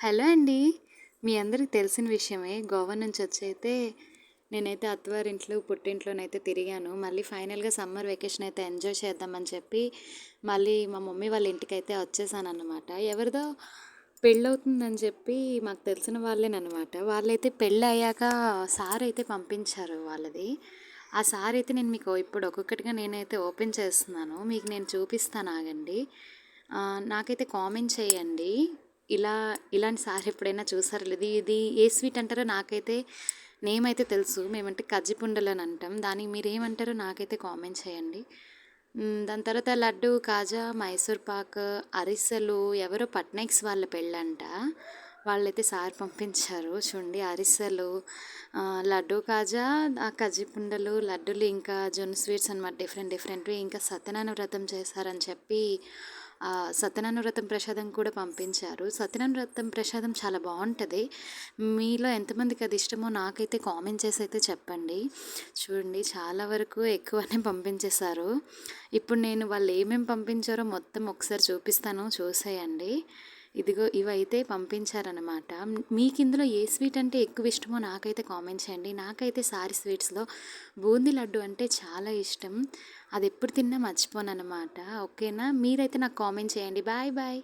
Hello అండి. మీ అందరికి తెలిసిన విషయమే. గోవా నుంచొచ్చయితే నేనైతే అత్తవారింట్లో, పుట్టింట్లోనైతే తిరిగాను. మళ్ళీ ఫైనల్‌గా సమ్మర్ వెకేషన్ అయితే ఎంజాయ్ చేద్దామని చెప్పి, మళ్ళీ మా మమ్మీ వాళ్ళ ఇంటికైతే వచ్చేసాననమాట. ఎవరిదో పెళ్ళవుతుందని చెప్పి మాకు తెలిసిన వాళ్ళేననమాట. వాళ్ళైతే పెళ్ళయ్యాక సారైతే పంపించారు వాళ్ళది. ఆ సారైతే నేను మీకు ఇప్పుడు ఒక్కొక్కటిగా నేనైతే ఓపెన్ చేస్తున్నాను. మీకు నేను చూపిస్తాను ఆగండి. నాకైతే కామెంట్ చేయండి. ఇలా ఇలాంటి సారీ ఎప్పుడైనా చూసారో లేదో. ఇది ఏ స్వీట్ అంటారో నాకైతే నేమ్ అయితే తెలుసు. మేమంటే కజ్జిపుండలు అని అంటాం. దానికి మీరేమంటారో నాకైతే కామెంట్ చేయండి. దాని తర్వాత లడ్డు, కాజా, మైసూర్ పాక్, అరిసెలు ఎవరో పట్నాయక్స్ వాళ్ళ పెళ్ళంట. వాళ్ళైతే సార్ పంపించారు. చూడండి అరిసెలు, లడ్డు, కాజా, కజ్జిపుండలు, లడ్డులు ఇంకా జొన్న స్వీట్స్ అనమాట డిఫరెంట్ డిఫరెంట్‌వి. ఇంకా సత్యనారాయణ వ్రతం చేశారని చెప్పి సత్యనారాయణ వ్రతం ప్రసాదం కూడా పంపించారు. సత్యనారాయణ వ్రతం ప్రసాదం చాలా బావుంటది. మీలో ఎంతమందికి అది ఇష్టమో నాకైతే కామెంట్ చేసి అయితే చెప్పండి. చూడండి చాలా వరకు ఎక్కువనే పంపించేశారు. ఇప్పుడు నేను వాళ్ళు ఏమేమి పంపించారో మొత్తం ఒకసారి చూపిస్తాను చూసేయండి. ఇదిగో ఇవైతే పంపించారనమాట. మీకు ఇందులో ఏ స్వీట్ అంటే ఎక్కువ ఇష్టమో నాకైతే కామెంట్ చేయండి. నాకైతే సారీ స్వీట్స్‌లో బూందీ లడ్డు అంటే చాలా ఇష్టం. అది ఎప్పుడు తిన్నా మర్చిపోననమాట. ఓకేనా? మీరైతే నాకు కామెంట్ చేయండి. Bye bye.